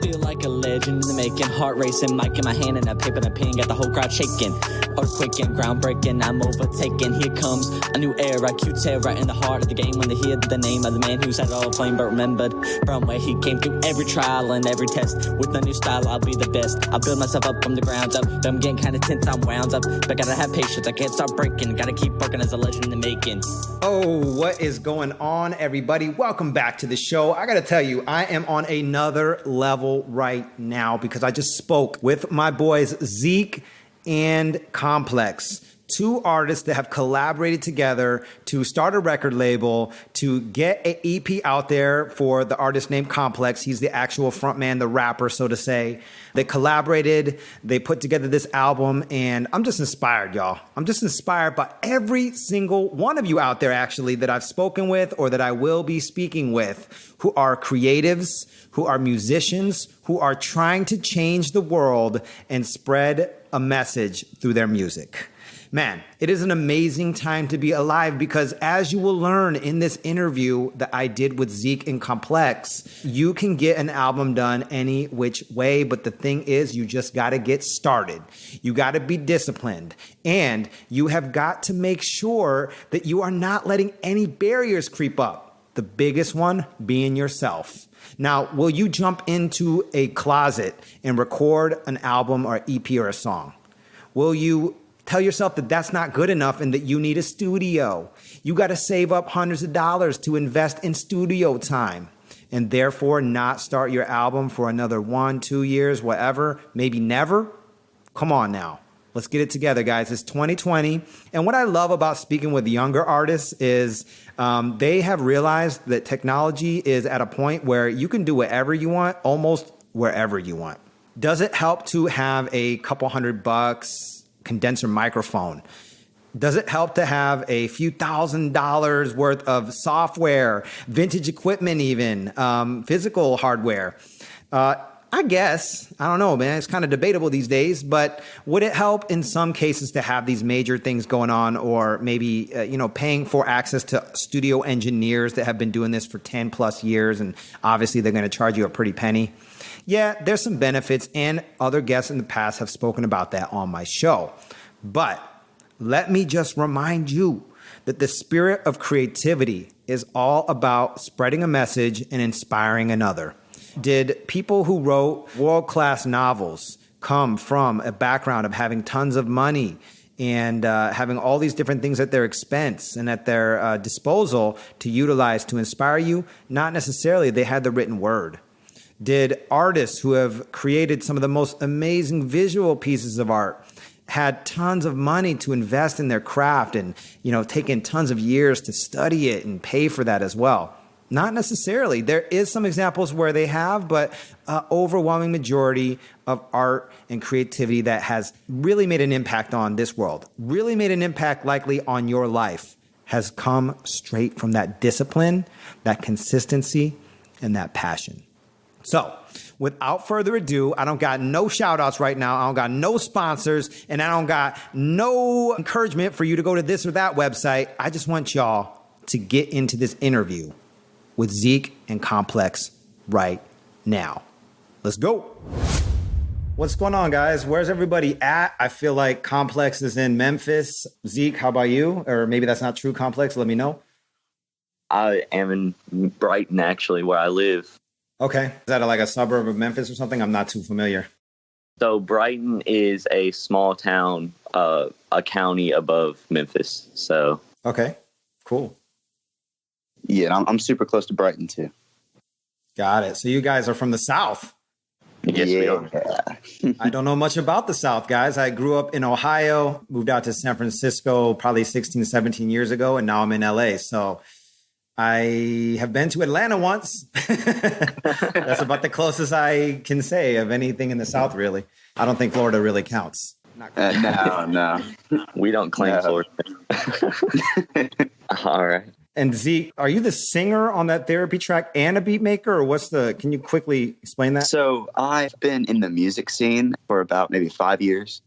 feel like a legend in the making. Heart racing, mic in my hand and a paper and a pen. Got the whole crowd shaking. Earthquaking, groundbreaking, I'm overtaking. Here comes a new era, cute terror in the heart of the game. When they hear the name of the man who set it all aflame, but remembered from where he came through every trial and every test. With a new style, I'll be the best. I'll build myself up from the ground up. But I'm getting kind of tense, I'm wound up. But gotta have patience, I can't start breaking. Gotta keep working as a legend in the making. Oh, what is going on, everybody? Welcome back to the show. I gotta tell you, I am on another level right now because I just spoke with my boys Zeke and Komplex, two artists that have collaborated together to start a record label, to get an EP out there for the artist named Komplex. He's the actual frontman, the rapper, so to say. They collaborated, they put together this album, and I'm just inspired, y'all. I'm just inspired by every single one of you out there, actually, that I've spoken with or that I will be speaking with, who are creatives, who are musicians, who are trying to change the world and spread a message through their music. Man, it is an amazing time to be alive because as you will learn in this interview that I did with Zeke and Komplex, you can get an album done any which way. But the thing is, you just got to get started. You got to be disciplined. And you have got to make sure that you are not letting any barriers creep up. The biggest one being yourself. Now, will you jump into a closet and record an album or EP or a song? Will you tell yourself that that's not good enough and that you need a studio? You got to save up hundreds of dollars to invest in studio time and therefore not start your album for another 1, 2 years, whatever, maybe never? Come on now. Let's get it together, guys. It's 2020. And what I love about speaking with younger artists is they have realized that technology is at a point where you can do whatever you want, almost wherever you want. Does it help to have a couple $100 condenser microphone? Does it help to have a few $1,000s worth of software, vintage equipment even, physical hardware? I guess. I don't know, man. It's kind of debatable these days, but would it help in some cases to have these major things going on or maybe, paying for access to studio engineers that have been doing this for 10 plus years and obviously they're going to charge you a pretty penny? Yeah, there's some benefits and other guests in the past have spoken about that on my show. But let me just remind you that the spirit of creativity is all about spreading a message and inspiring another. Did people who wrote world-class novels come from a background of having tons of money and having all these different things at their expense and at their disposal to utilize to inspire you? Not necessarily. They had the written word. Did artists who have created some of the most amazing visual pieces of art had tons of money to invest in their craft and, taken tons of years to study it and pay for that as well? Not necessarily. There is some examples where they have, but overwhelming majority of art and creativity that has really made an impact on this world, really made an impact likely on your life, has come straight from that discipline, that consistency, and that passion. So without further ado, I don't got no shout outs right now. I don't got no sponsors and I don't got no encouragement for you to go to this or that website. I just want y'all to get into this interview with Zeke and Komplex right now. Let's go. What's going on, guys? Where's everybody at? I feel like Komplex is in Memphis. Zeke, how about you? Or maybe that's not true, Komplex. Let me know. I am in Brighton, actually, where I live. Okay. Is that like a suburb of Memphis or something? I'm not too familiar. So Brighton is a small town, a county above Memphis. So okay, cool. Yeah, I'm super close to Brighton too. Got it. So you guys are from the South. Yes, we are. I don't know much about the South, guys. I grew up in Ohio, moved out to San Francisco probably 16, 17 years ago, and now I'm in LA. So I have been to Atlanta once. That's about the closest I can say of anything in the South, really. I don't think Florida really counts. No. We don't claim Florida. All right. And Zeke, are you the singer on that therapy track and a beat maker, or can you quickly explain that? So I've been in the music scene for about maybe 5 years,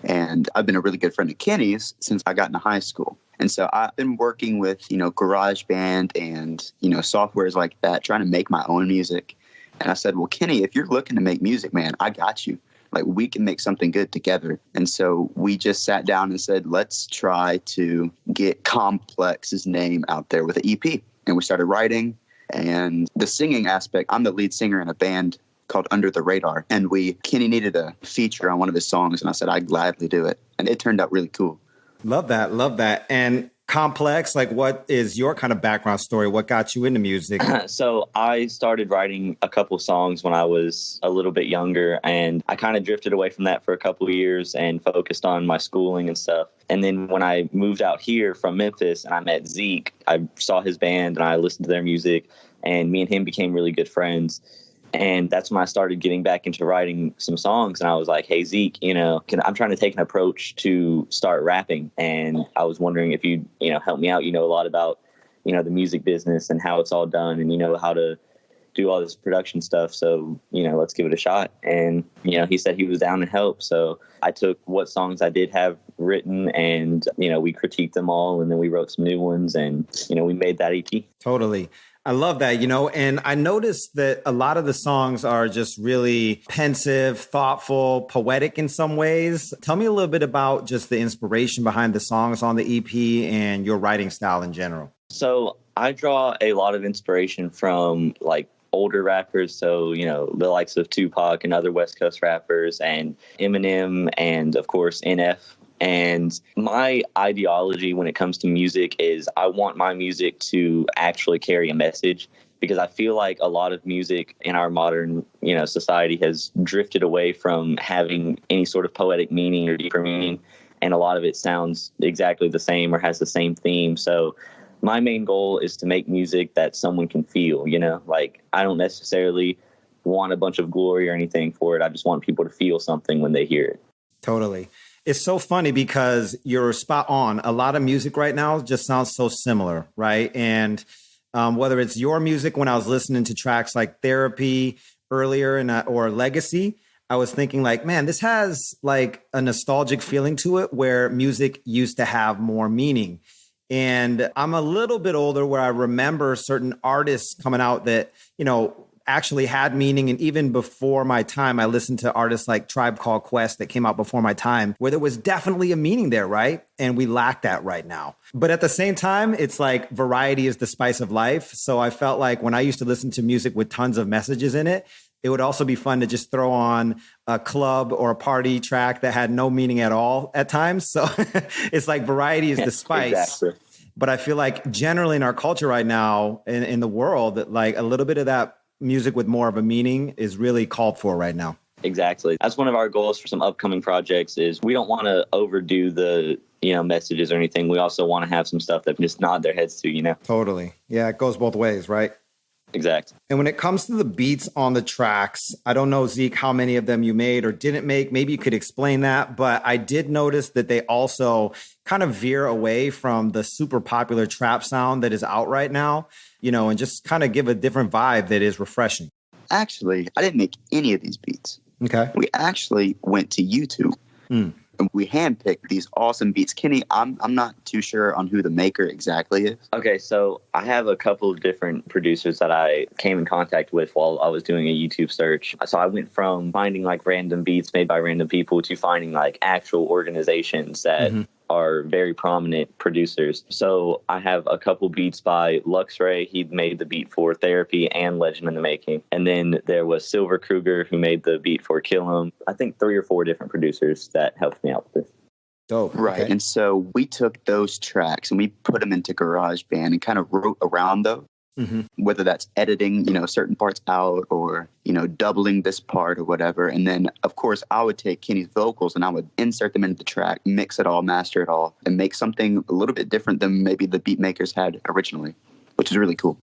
and I've been a really good friend of Kenny's since I got into high school. And so I've been working with, GarageBand and, softwares like that, trying to make my own music. And I said, well, Kenny, if you're looking to make music, man, I got you. Like, we can make something good together. And so we just sat down and said, let's try to get Komplex's name out there with an EP. And we started writing. And the singing aspect, I'm the lead singer in a band called Under the Radar. And Kenny needed a feature on one of his songs. And I said, I'd gladly do it. And it turned out really cool. Love that. Love that. And Komplex, like, what is your kind of background story? What got you into music? So I started writing a couple songs when I was a little bit younger, and I kind of drifted away from that for a couple of years and focused on my schooling and stuff. And then when I moved out here from Memphis and I met Zeke, I saw his band and I listened to their music, and me and him became really good friends. And that's when I started getting back into writing some songs. And I was like, hey, Zeke, I'm trying to take an approach to start rapping. And I was wondering if you'd, help me out. You know a lot about, the music business and how it's all done, and how to do all this production stuff. So, let's give it a shot. And, he said he was down to help. So I took what songs I did have written and, we critiqued them all. And then we wrote some new ones and, we made that EP. Totally. I love that, and I noticed that a lot of the songs are just really pensive, thoughtful, poetic in some ways. Tell me a little bit about just the inspiration behind the songs on the EP and your writing style in general. So I draw a lot of inspiration from like older rappers. So, the likes of Tupac and other West Coast rappers and Eminem and, of course, NF. And my ideology when it comes to music is I want my music to actually carry a message, because I feel like a lot of music in our modern, society has drifted away from having any sort of poetic meaning or deeper meaning. And a lot of it sounds exactly the same or has the same theme. So my main goal is to make music that someone can feel, like I don't necessarily want a bunch of glory or anything for it. I just want people to feel something when they hear it. Totally. It's so funny because you're spot on. A lot of music right now just sounds so similar, right? And whether it's your music, when I was listening to tracks like Therapy earlier or Legacy, I was thinking like, man, this has like a nostalgic feeling to it where music used to have more meaning. And I'm a little bit older where I remember certain artists coming out that, actually had meaning. And even before my time, I listened to artists like Tribe Called Quest that came out before my time, where there was definitely a meaning there, right? And we lack that right now. But at the same time, it's like variety is the spice of life. So I felt like when I used to listen to music with tons of messages in it, it would also be fun to just throw on a club or a party track that had no meaning at all at times. So it's like variety is the spice. Exactly. But I feel like generally in our culture right now, in the world, that like a little bit of that music with more of a meaning is really called for right now. Exactly. That's one of our goals for some upcoming projects is we don't want to overdo the, messages or anything. We also want to have some stuff that just nod their heads to, Totally. Yeah, it goes both ways, right? Exactly. And when it comes to the beats on the tracks, I don't know, Zeke, how many of them you made or didn't make. Maybe you could explain that. But I did notice that they also kind of veer away from the super popular trap sound that is out right now, and just kind of give a different vibe that is refreshing. Actually, I didn't make any of these beats. Okay. We actually went to YouTube. And we handpicked these awesome beats. Kenny, I'm not too sure on who the maker exactly is. Okay, so I have a couple of different producers that I came in contact with while I was doing a YouTube search. So I went from finding like random beats made by random people to finding like actual organizations that are very prominent producers. So I have a couple beats by Luxray. He made the beat for Therapy and Legend in the Making. And then there was Silver Kruger, who made the beat for Kill 'Em. I think 3 or 4 different producers that helped me out with this. Dope. Right. Okay. And so we took those tracks and we put them into GarageBand and kind of wrote around those. Whether that's editing, certain parts out or, doubling this part or whatever. And then, of course, I would take Kenny's vocals and I would insert them into the track, mix it all, master it all, and make something a little bit different than maybe the beat makers had originally, which is really cool.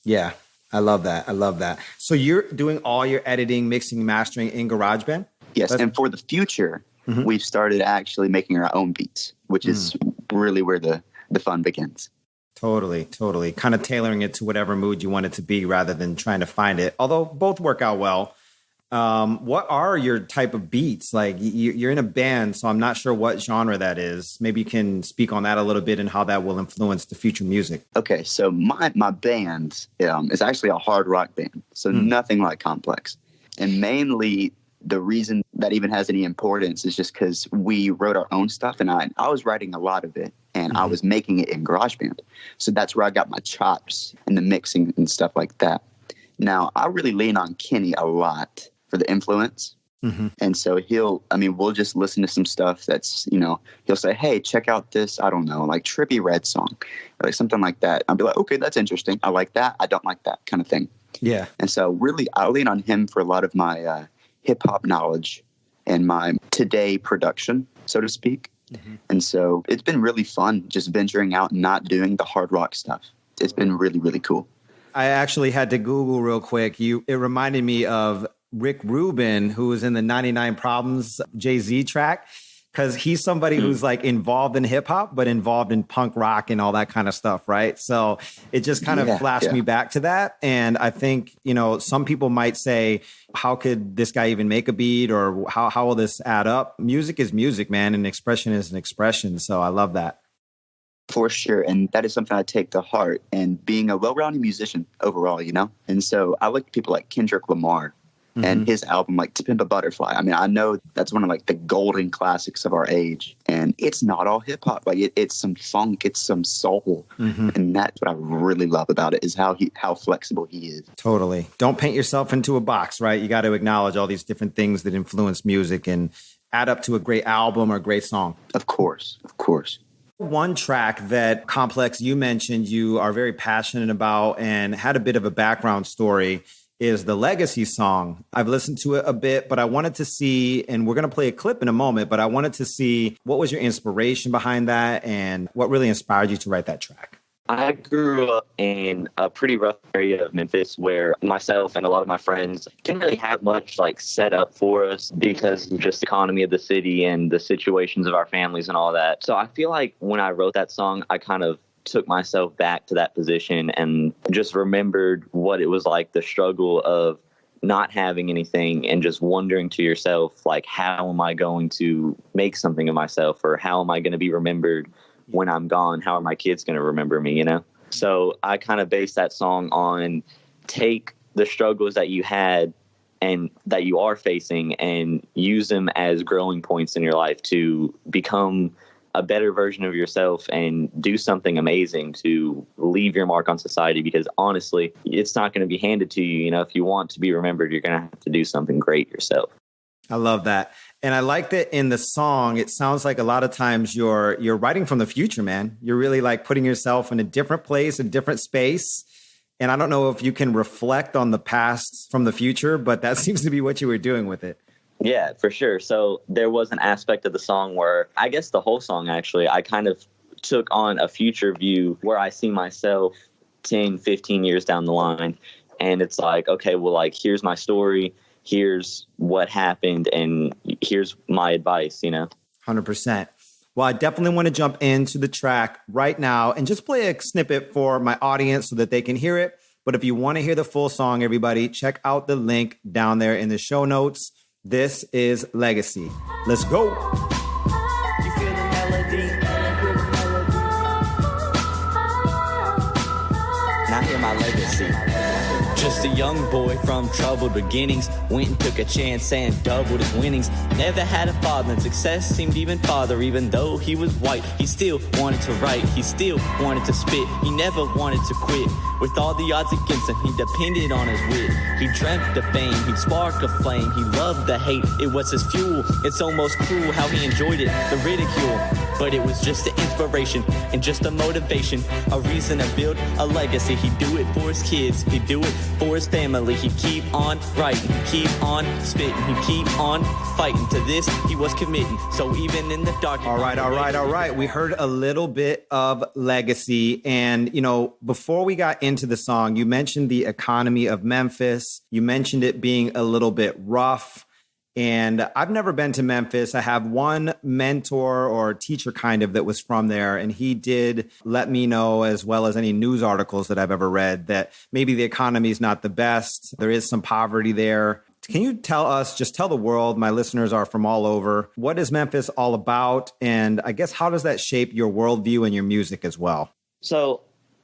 Yeah, I love that. I love that. So you're doing all your editing, mixing, mastering in GarageBand? Yes. And for the future, we've started actually making our own beats, which is really where the fun begins. Totally. Kind of tailoring it to whatever mood you want it to be rather than trying to find it. Although both work out well. What are your type of beats? Like you're in a band, so I'm not sure what genre that is. Maybe you can speak on that a little bit and how that will influence the future music. Okay, so my band is actually a hard rock band, so nothing like Komplex. And mainly the reason that even has any importance is just because we wrote our own stuff, and I was writing a lot of it, and I was making it in GarageBand. So that's where I got my chops and the mixing and stuff like that. Now, I really lean on Kenny a lot for the influence. And so we'll just listen to some stuff that's, he'll say, hey, check out this, I don't know, like Trippie Redd song, or like something like that. I'll be like, okay, that's interesting. I like that. I don't like that kind of thing. Yeah. And so really, I lean on him for a lot of my hip hop knowledge and my today production, so to speak. And so it's been really fun just venturing out and not doing the hard rock stuff. It's been really, really cool. I actually had to Google real quick. It reminded me of Rick Rubin, who was in the 99 Problems Jay-Z track, because he's somebody who's like involved in hip hop, but involved in punk rock and all that kind of stuff, right? So it just kind of flashed me back to that. And I think, some people might say, how could this guy even make a beat, or how will this add up? Music is music, man, and expression is an expression. So I love that. For sure. And that is something I take to heart, and being a well-rounded musician overall, And so I look at people like Kendrick Lamar and his album, like To Pimp a Butterfly. I mean, I know that's one of like the golden classics of our age, and it's not all hip hop. Like it's some funk, it's some soul. And that's what I really love about it, is how flexible he is. Totally. Don't paint yourself into a box, right? You got to acknowledge all these different things that influence music and add up to a great album or a great song. Of course. One track that Komplex, you mentioned you are very passionate about and had a bit of a background story is the Legacy song. I've listened to it a bit, but I wanted to see, and we're going to play a clip in a moment, but I wanted to see what was your inspiration behind that and what really inspired you to write that track. I grew up in a pretty rough area of Memphis where myself and a lot of my friends didn't really have much like set up for us because of just the economy of the city and the situations of our families and all that. So I feel like when I wrote that song, I kind of took myself back to that position and just remembered what it was like, the struggle of not having anything and just wondering to yourself, like, how am I going to make something of myself, or how am I going to be remembered when I'm gone? How are my kids going to remember me, So I kind of based that song on take the struggles that you had and that you are facing and use them as growing points in your life to become a better version of yourself and do something amazing to leave your mark on society, because honestly, it's not going to be handed to you. If you want to be remembered, you're going to have to do something great yourself. I love that. And I like that in the song, it sounds like a lot of times you're writing from the future, man. You're really like putting yourself in a different place, a different space. And I don't know if you can reflect on the past from the future, but that seems to be what you were doing with it. Yeah, for sure. So there was an aspect of the song where, I guess the whole song actually, I kind of took on a future view where I see myself 10, 15 years down the line. And it's like, okay, well, like, here's my story. Here's what happened. And here's my advice, 100%. Well, I definitely want to jump into the track right now and just play a snippet for my audience so that they can hear it. But if you want to hear the full song, everybody, check out the link down there in the show notes. This is Legacy. Let's go. You feel the melody? Now hear my legacy. Just a young boy from troubled beginnings, went and took a chance and doubled his winnings. Never had a father, and success seemed even farther. Even though he was white, he still wanted to write, he still wanted to spit, he never wanted to quit. With all the odds against him, he depended on his wit. He dreamt of fame, he'd spark a flame, he loved the hate, it was his fuel. It's almost cruel how he enjoyed it, the ridicule. But it was just an inspiration and just a motivation, a reason to build a legacy. He'd do it for his kids, he'd do it for his family. He'd keep on writing, he'd keep on spitting, he'd keep on fighting. To this, he was committing. So even in the dark... All right. We heard a little bit of Legacy. And, before we got into the song, you mentioned the economy of Memphis. You mentioned it being a little bit rough. And I've never been to Memphis. I have one mentor or teacher kind of that was from there. And he did let me know, as well as any news articles that I've ever read, that maybe the economy is not the best. There is some poverty there. Can you tell us, just tell the world, my listeners are from all over, what is Memphis all about? And I guess, how does that shape your worldview and your music as well? So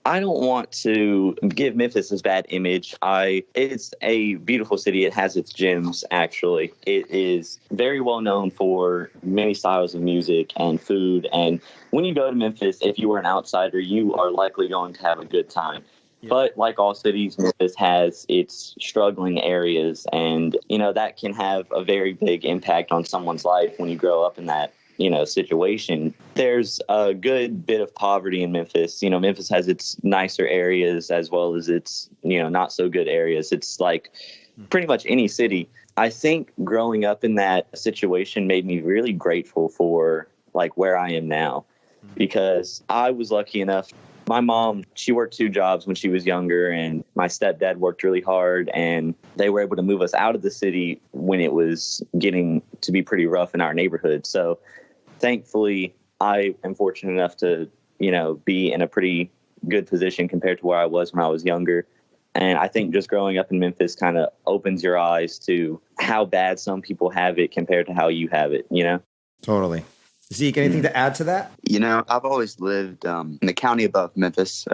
I don't want to give Memphis this bad image. It's a beautiful city. It has its gems, actually. It is very well known for many styles of music and food. And when you go to Memphis, if you are an outsider, you are likely going to have a good time. But like all cities, Memphis has its struggling areas, and, that can have a very big impact on someone's life when you grow up in that, situation. There's a good bit of poverty in Memphis. Memphis has its nicer areas as well as its, not so good areas. It's like pretty much any city. I think growing up in that situation made me really grateful for like where I am now, because I was lucky enough. My mom, she worked 2 jobs when she was younger, and my stepdad worked really hard, and they were able to move us out of the city when it was getting to be pretty rough in our neighborhood. So thankfully, I am fortunate enough to, be in a pretty good position compared to where I was when I was younger. And I think just growing up in Memphis kind of opens your eyes to how bad some people have it compared to how you have it, Totally. Zeke, anything to add to that? I've always lived in the county above Memphis,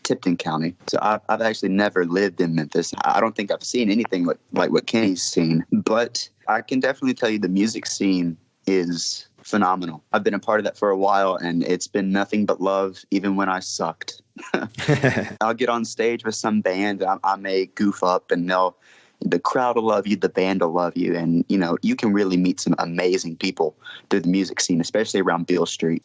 Tipton County. So I've actually never lived in Memphis. I don't think I've seen anything like what Kenny's seen. But I can definitely tell you the music scene is phenomenal. I've been a part of that for a while, and it's been nothing but love, even when I sucked. I'll get on stage with some band, I may goof up, and the crowd will love you, the band will love you, and you can really meet some amazing people through the music scene, especially around Beale Street.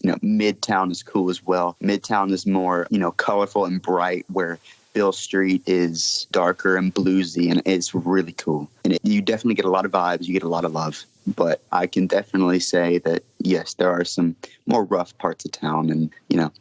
Midtown is cool as well. Midtown is more colorful and bright, where Beale Street is darker and bluesy, and it's really cool. And you definitely get a lot of vibes, you get a lot of love. But I can definitely say that yes, there are some more rough parts of town, and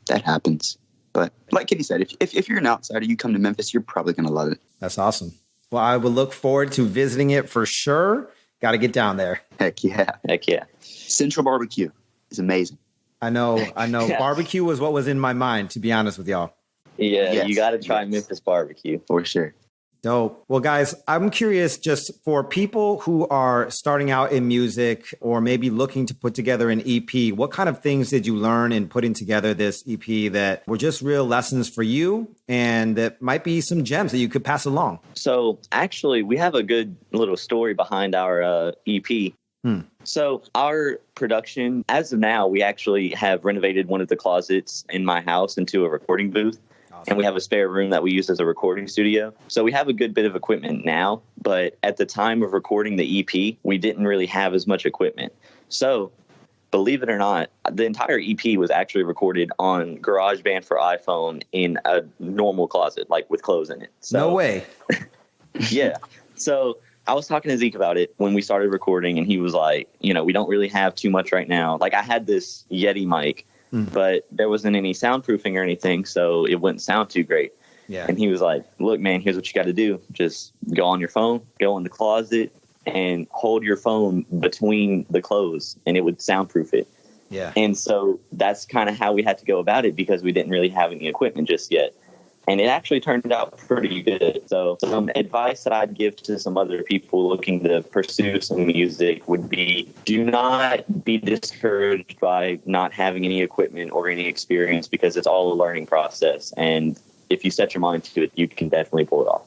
that happens. But like Kitty said, if you're an outsider, you come to Memphis, you're probably going to love it. That's awesome. Well, I will look forward to visiting it for sure. Got to get down there. Heck yeah. Central Barbecue is amazing. I know. Yeah. Barbecue was what was in my mind, to be honest with y'all. Yeah, Yes. You got to try Memphis barbecue. For sure. Dope. Well, guys, I'm curious, just for people who are starting out in music or maybe looking to put together an EP, what kind of things did you learn in putting together this EP that were just real lessons for you and that might be some gems that you could pass along? So actually, we have a good little story behind our EP. So our production, as of now, we actually have renovated one of the closets in my house into a recording booth. And we have a spare room that we use as a recording studio. So we have a good bit of equipment now. But at the time of recording the EP, we didn't really have as much equipment. So believe it or not, the entire EP was actually recorded on GarageBand for iPhone in a normal closet, like with clothes in it. So, No way. Yeah. So I was talking to Zeke about it when we started recording, and he was like, we don't really have too much right now. Like, I had this Yeti mic, but there wasn't any soundproofing or anything, so it wouldn't sound too great. Yeah. And he was like, look, man, here's what you got to do. Just go on your phone, go in the closet, and hold your phone between the clothes, and it would soundproof it. Yeah. And so that's kind of how we had to go about it, because we didn't really have any equipment just yet. And it actually turned out pretty good. So some advice that I'd give to some other people looking to pursue some music would be, do not be discouraged by not having any equipment or any experience, because it's all a learning process. And if you set your mind to it, you can definitely pull it off.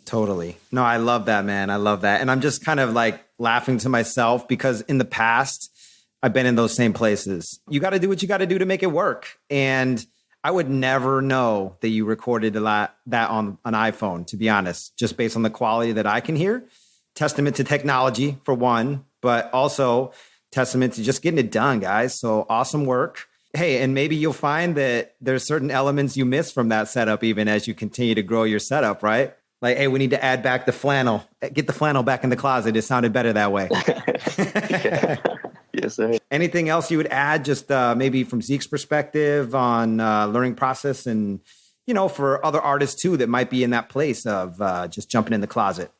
Totally. No, I love that, man. I love that. And I'm just kind of like laughing to myself, because in the past, I've been in those same places. You got to do what you got to do to make it work. And I would never know that you recorded that on an iPhone, to be honest, just based on the quality that I can hear. Testament to technology, for one, but also testament to just getting it done, guys. So awesome work. Hey, and maybe you'll find that there's certain elements you miss from that setup, even as you continue to grow your setup, right? Like, hey, we need to add back the flannel. Get the flannel back in the closet. It sounded better that way. Yes, sir. Anything else you would add, just maybe from Zeke's perspective on learning process, and, for other artists too that might be in that place of just jumping in the closet?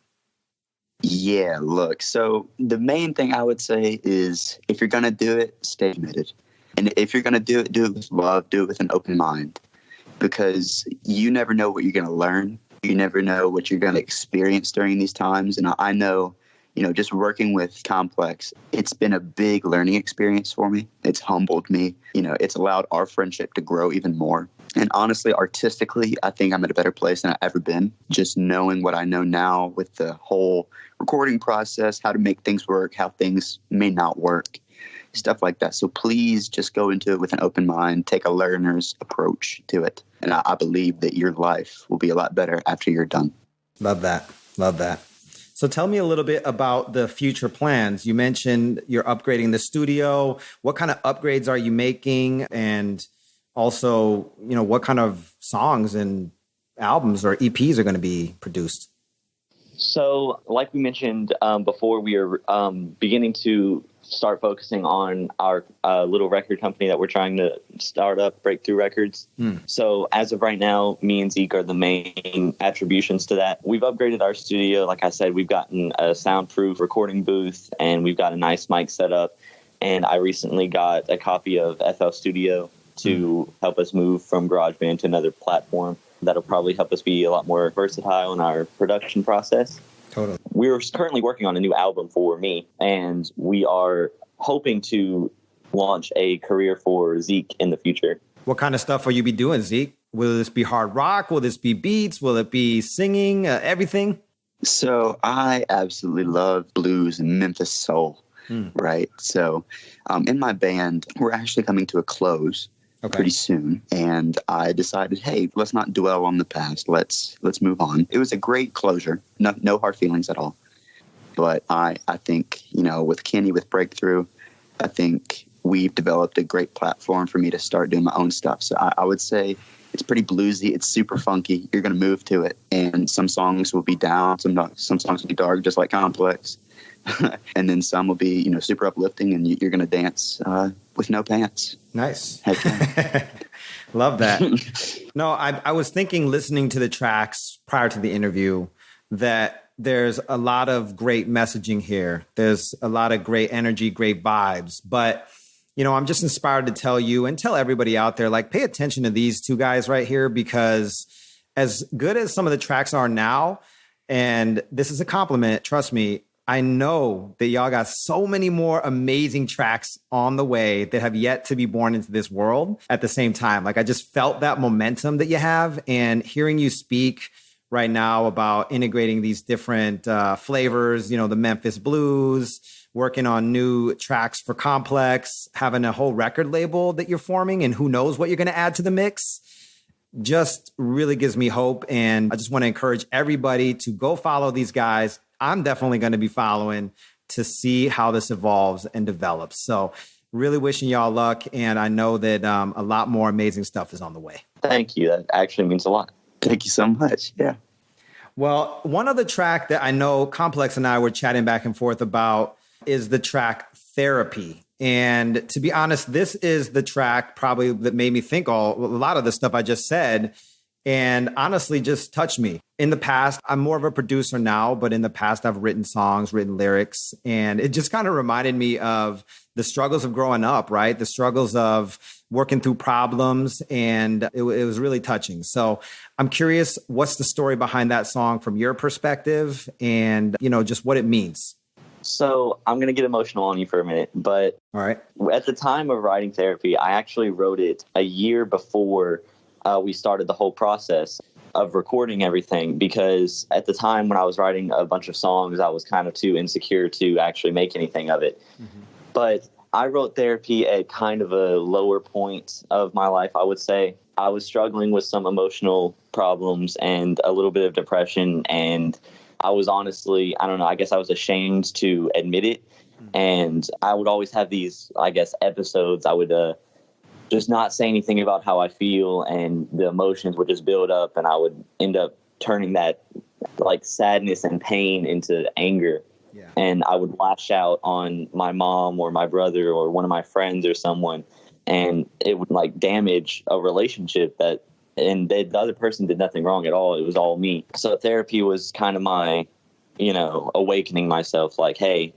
Yeah, look, so the main thing I would say is, if you're going to do it, stay committed. And if you're going to do it with love, do it with an open mind, because you never know what you're going to learn You never know what you're going to experience during these times. And I know, just working with Komplex, it's been a big learning experience for me. It's humbled me. It's allowed our friendship to grow even more. And honestly, artistically, I think I'm at a better place than I've ever been. Just knowing what I know now with the whole recording process, how to make things work, how things may not work, stuff like that. So please just go into it with an open mind, take a learner's approach to it. And I believe that your life will be a lot better after you're done. Love that. Love that. So tell me a little bit about the future plans. You mentioned you're upgrading the studio. What kind of upgrades are you making? And also, what kind of songs and albums or EPs are going to be produced? So, like we mentioned before, we are beginning to start focusing on our little record company that we're trying to start up, Breakthrough Records. So, as of right now, me and Zeke are the main attributions to that. We've upgraded our studio. Like I said, we've gotten a soundproof recording booth, and we've got a nice mic set up. And I recently got a copy of FL Studio to help us move from GarageBand to another platform. That'll probably help us be a lot more versatile in our production process. Totally. We're currently working on a new album for me, and we are hoping to launch a career for Zeke in the future. What kind of stuff will you be doing, Zeke? Will this be hard rock? Will this be beats? Will it be singing? Everything? So I absolutely love blues and Memphis soul, right? So in my band, we're actually coming to a close pretty soon. And I decided, hey, let's not dwell on the past. Let's move on. It was a great closure. No hard feelings at all. But I think, with Kenny, with Breakthrough, I think we've developed a great platform for me to start doing my own stuff. So I would say it's pretty bluesy. It's super funky. You're going to move to it. And some songs will be down. Some songs will be dark, just like Komplex. And then some will be, super uplifting, and you're going to dance with no pants. Nice. Yeah. Love that. No, I was thinking, listening to the tracks prior to the interview, that there's a lot of great messaging here. There's a lot of great energy, great vibes. But, I'm just inspired to tell you and tell everybody out there, pay attention to these two guys right here, because as good as some of the tracks are now, and this is a compliment, trust me, I know that y'all got so many more amazing tracks on the way that have yet to be born into this world at the same time. I just felt that momentum that you have, and hearing you speak right now about integrating these different flavors, the Memphis blues, working on new tracks for Komplex, having a whole record label that you're forming, and who knows what you're going to add to the mix, just really gives me hope. And I just want to encourage everybody to go follow these guys. I'm definitely going to be following to see how this evolves and develops. So really wishing y'all luck. And I know that a lot more amazing stuff is on the way. Thank you. That actually means a lot. Thank you so much. Yeah. Well, one other track that I know Komplex and I were chatting back and forth about is the track Therapy. And to be honest, this is the track probably that made me think a lot of the stuff I just said, and honestly just touched me. In the past, I'm more of a producer now, but in the past, I've written songs, written lyrics, and it just kind of reminded me of the struggles of growing up, right? The struggles of working through problems, and it was really touching. So I'm curious, what's the story behind that song from your perspective, and, just what it means? So I'm going to get emotional on you for a minute, but all right. At the time of writing Therapy, I actually wrote it a year before we started the whole process of recording everything, because at the time when I was writing a bunch of songs, I was kind of too insecure to actually make anything of it. Mm-hmm. But I wrote Therapy at kind of a lower point of my life, I would say. I was struggling with some emotional problems and a little bit of depression, and I was honestly, I don't know, I guess I was ashamed to admit it. And I would always have these, episodes. I would just not say anything about how I feel, and the emotions would just build up, and I would end up turning that sadness and pain into anger. Yeah. And I would lash out on my mom or my brother or one of my friends or someone, and it would damage a relationship and the other person did nothing wrong at all. It was all me. So Therapy was kind of my, awakening myself, hey,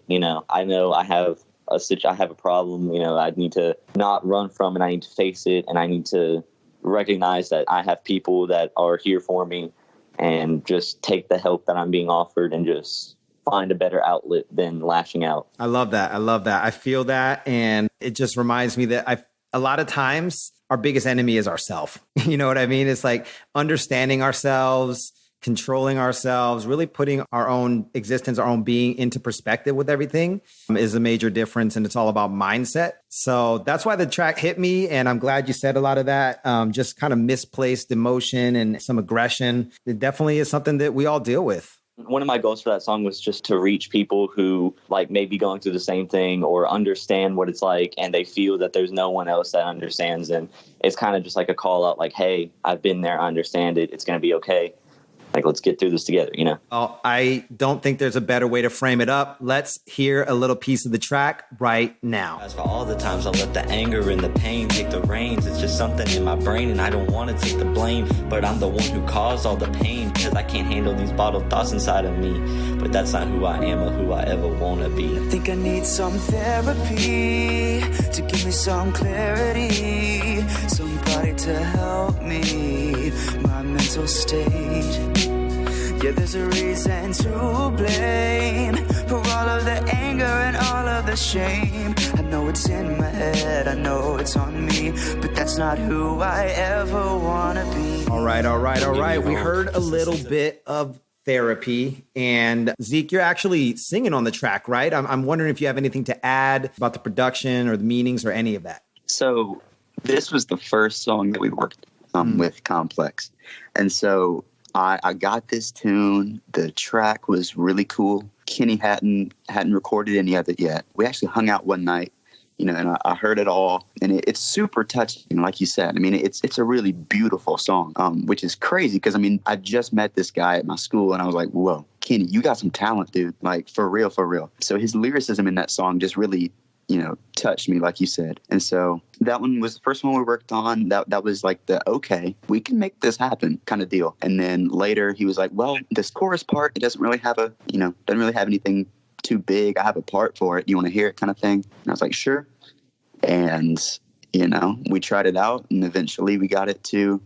I know I have a problem, I need to not run from it. I need to face it, and I need to recognize that I have people that are here for me, and just take the help that I'm being offered and just find a better outlet than lashing out. I love that. I love that. I feel that. And it just reminds me that a lot of times our biggest enemy is ourselves. You know what I mean? It's like understanding ourselves, controlling ourselves, really putting our own existence, our own being into perspective with everything is a major difference. And it's all about mindset. So that's why the track hit me. And I'm glad you said a lot of that. Just kind of misplaced emotion and some aggression. It definitely is something that we all deal with. One of my goals for that song was just to reach people who like may be going through the same thing or understand what it's like, and they feel that there's no one else that understands. And it's kind of just like a call out, like, hey, I've been there. I understand it. It's going to be okay. Like, let's get through this together, you know? Well, I don't think there's a better way to frame it up. Let's hear a little piece of the track right now. As for all the times I let the anger and the pain take the reins, it's just something in my brain and I don't want to take the blame. But I'm the one who caused all the pain because I can't handle these bottled thoughts inside of me. But that's not who I am or who I ever want to be. I think I need some therapy to give me some clarity. Somebody to help me, my mental state. Yeah, there's a reason to blame for all of the anger and all of the shame. I know it's in my head, I know it's on me, but that's not who I ever want to be. All right. We heard a little bit of therapy. And Zeke, you're actually singing on the track, right? I'm wondering if you have anything to add about the production or the meanings or any of that. So this was the first song that we worked with Komplex. And so I got this tune. The track was really cool. Kenny hadn't recorded any of it yet. We actually hung out one night, you know, and I heard it all. And it's super touching, like you said. I mean, it's a really beautiful song, which is crazy because, I mean, I just met this guy at my school and I was like, whoa, Kenny, you got some talent, dude. Like, for real, for real. So his lyricism in that song just really, you know, touched me, like you said. And so that one was the first one we worked on. That was like the, okay, we can make this happen kind of deal. And then later he was like, well, this chorus part, it doesn't really have anything too big. I have a part for it. You want to hear it kind of thing? And I was like, sure. And, you know, we tried it out and eventually we got it to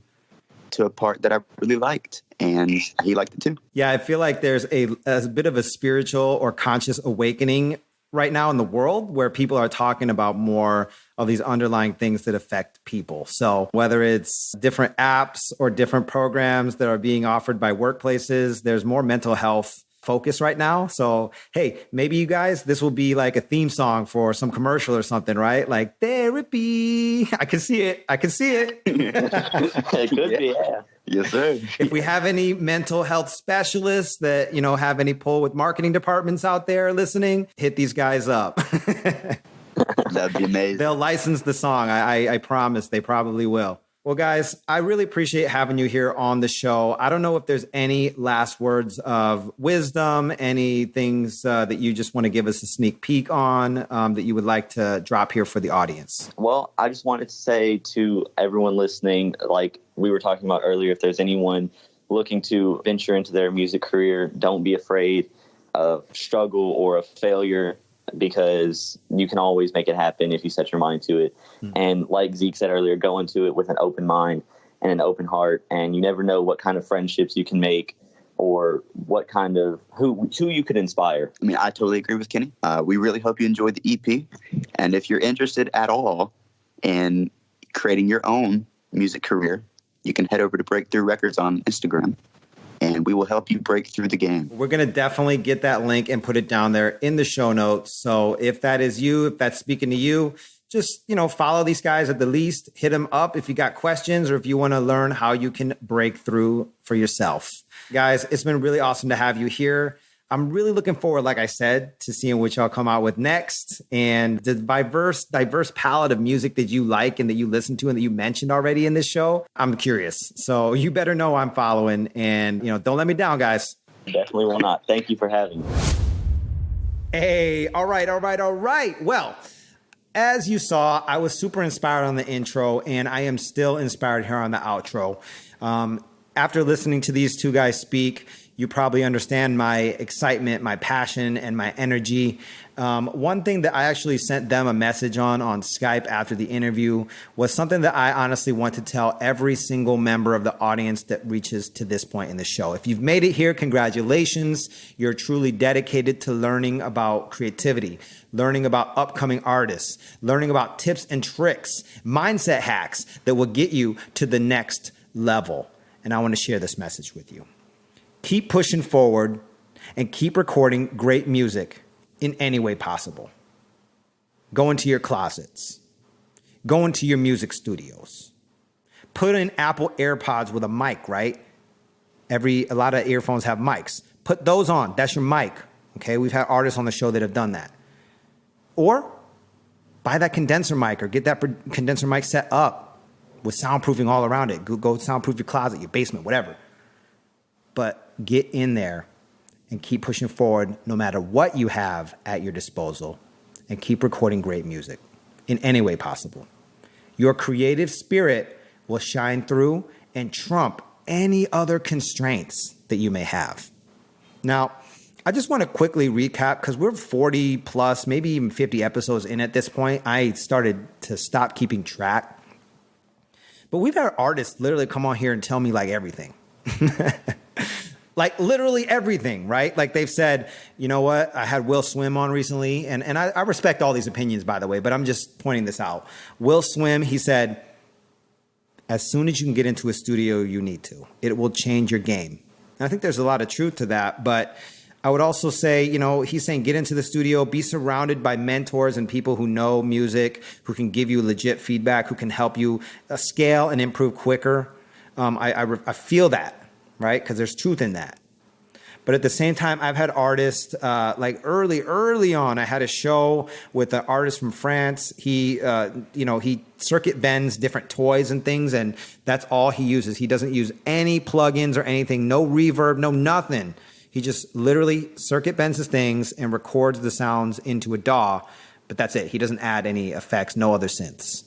a part that I really liked. And he liked it too. Yeah, I feel like there's a bit of a spiritual or conscious awakening right now in the world where people are talking about more of these underlying things that affect people. So whether it's different apps or different programs that are being offered by workplaces, there's more mental health focus right now. So, hey, maybe you guys, this will be like a theme song for some commercial or something, right? Like therapy. I can see it. It could be, yeah. Yes, sir. If we have any mental health specialists that, you know, have any pull with marketing departments out there listening, hit these guys up. That'd be amazing. They'll license the song. I promise they probably will. Well, guys, I really appreciate having you here on the show. I don't know if there's any last words of wisdom, any things that you just want to give us a sneak peek on that you would like to drop here for the audience. Well, I just wanted to say to everyone listening, like we were talking about earlier, if there's anyone looking to venture into their music career, don't be afraid of struggle or of failure, because you can always make it happen if you set your mind to it. And like Zeke said earlier, go into it with an open mind and an open heart, and you never know what kind of friendships you can make or what kind of who you could inspire. I mean, I totally agree with Kenny. We really hope you enjoyed the EP. And if you're interested at all in creating your own music career, you can head over to Breakthrough Records on Instagram, and we will help you break through the game. We're going to definitely get that link and put it down there in the show notes. So if that is you, if that's speaking to you, just, you know, follow these guys at the least, hit them up if you got questions or if you want to learn how you can break through for yourself. Guys, it's been really awesome to have you here. I'm really looking forward, like I said, to seeing what y'all come out with next, and the diverse palette of music that you like and that you listen to and that you mentioned already in this show. I'm curious. So you better know I'm following, and, you know, don't let me down, guys. Definitely will not. Thank you for having me. Hey, all right. Well, as you saw, I was super inspired on the intro, and I am still inspired here on the outro. After listening to these two guys speak, You probably understand my excitement, my passion, and my energy. One thing that I actually sent them a message on Skype after the interview was something that I honestly want to tell every single member of the audience that reaches to this point in the show. If you've made it here, congratulations. You're truly dedicated to learning about creativity, learning about upcoming artists, learning about tips and tricks, mindset hacks that will get you to the next level. And I want to share this message with you. Keep pushing forward and keep recording great music in any way possible. Go into your closets. Go into your music studios. Put in Apple AirPods with a mic, right? A lot of earphones have mics. Put those on. That's your mic. Okay, we've had artists on the show that have done that. Or buy that condenser mic or get that condenser mic set up with soundproofing all around it. Go soundproof your closet, your basement, whatever. But get in there and keep pushing forward no matter what you have at your disposal, and keep recording great music in any way possible. Your creative spirit will shine through and trump any other constraints that you may have. Now, I just want to quickly recap because we're 40 plus, maybe even 50 episodes in at this point. I started to stop keeping track. But we've had artists literally come on here and tell me like everything. Like literally everything, right? Like they've said, you know what? I had Will Swim on recently, and I respect all these opinions, by the way, but I'm just pointing this out. Will Swim, he said, as soon as you can get into a studio, you need to. It will change your game. And I think there's a lot of truth to that, but I would also say, you know, he's saying get into the studio, be surrounded by mentors and people who know music, who can give you legit feedback, who can help you scale and improve quicker. I feel that. Right? Because there's truth in that. But at the same time, I've had artists like early on. I had a show with an artist from France. He circuit bends different toys and things, and that's all he uses. He doesn't use any plugins or anything, no reverb, no nothing. He just literally circuit bends his things and records the sounds into a DAW, but that's it. He doesn't add any effects, no other synths.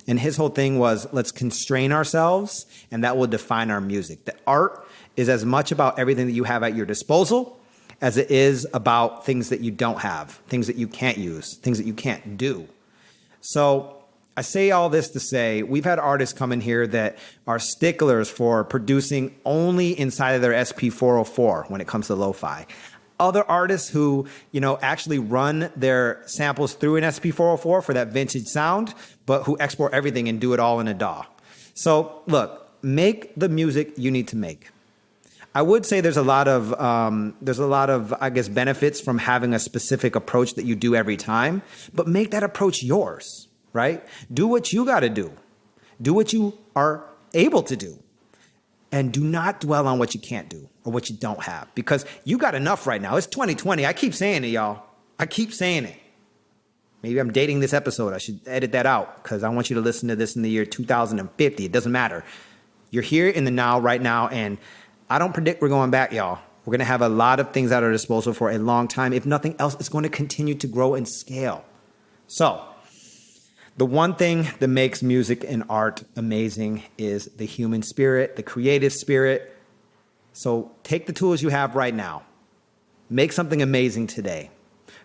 And his whole thing was, let's constrain ourselves, and that will define our music. The art is as much about everything that you have at your disposal as it is about things that you don't have, things that you can't use, things that you can't do. So I say all this to say, we've had artists come in here that are sticklers for producing only inside of their SP404 when it comes to lo-fi. Other artists who, actually run their samples through an SP404 for that vintage sound, but who export everything and do it all in a DAW. So look, make the music you need to make. I would say there's a lot of, I guess, benefits from having a specific approach that you do every time, but make that approach yours, right? Do what you got to do. Do what you are able to do. And do not dwell on what you can't do or what you don't have, because you got enough right now. It's 2020. I keep saying it, y'all. I keep saying it. Maybe I'm dating this episode. I should edit that out because I want you to listen to this in the year 2050. It doesn't matter. You're here in the now right now, and I don't predict we're going back, y'all. We're going to have a lot of things at our disposal for a long time. If nothing else, it's going to continue to grow and scale. So the one thing that makes music and art amazing is the human spirit, the creative spirit. So take the tools you have right now. Make something amazing today.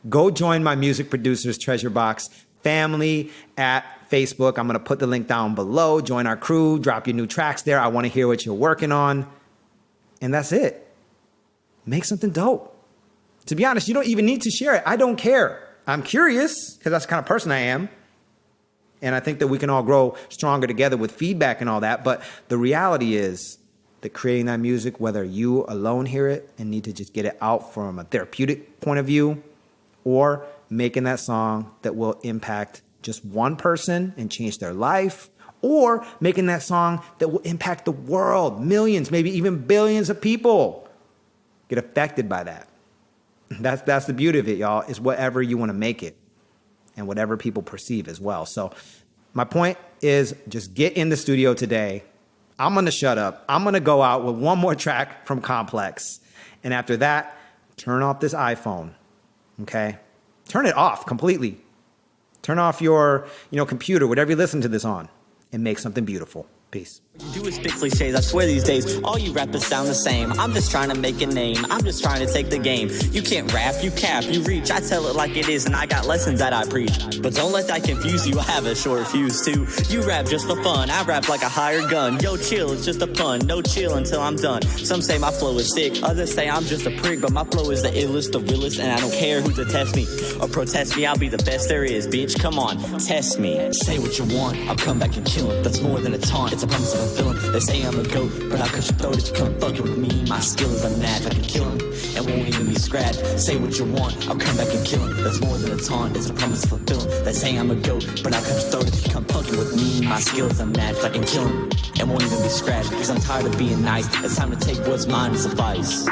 Go join my Music Producers Treasure Box family at Facebook. I'm going to put the link down below. Join our crew. Drop your new tracks there. I want to hear what you're working on. And that's it. Make something dope. To be honest, you don't even need to share it. I don't care. I'm curious because that's the kind of person I am. And I think that we can all grow stronger together with feedback and all that. But the reality is that creating that music, whether you alone hear it and need to just get it out from a therapeutic point of view, or making that song that will impact just one person and change their life, or making that song that will impact the world, millions, maybe even billions of people get affected by that. That's the beauty of it, y'all, is whatever you want to make it. And whatever people perceive as well. So my point is just get in the studio today. I'm going to shut up. I'm going to go out with one more track from Komplex. And after that, turn off this iPhone. Okay? Turn it off completely. Turn off your, computer, whatever you listen to this on, and make something beautiful. Peace. You do is spit cliches, I swear these days all you rappers sound the same. I'm just trying to make a name, I'm just trying to take the game. You can't rap, you cap, you reach, I tell it like it is, and I got lessons that I preach. But don't let that confuse you, I have a short fuse too. You rap just for fun, I rap like a hired gun. Yo chill, it's just a pun, no chill until I'm done. Some say my flow is sick, others say I'm just a prick, but my flow is the illest, the realest, and I don't care who detests me or protest me, I'll be the best there is, bitch, come on, test me. Say what you want, I'll come back and kill him, that's more than a taunt, it's a promise of a villain. They say I'm a goat, but I'll cut your throat if you come fucking with me. My skill is unmatched, I can kill him and won't even be scratched. Say what you want, I'll come back and kill him. That's more than a taunt, it's a promise to fulfill him. They say I'm a goat, but I'll cut your throat if you come fucking with me. My skill is unmatched, I can kill him and won't even be scratched. Because I'm tired of being nice, it's time to take what's mine and suffice.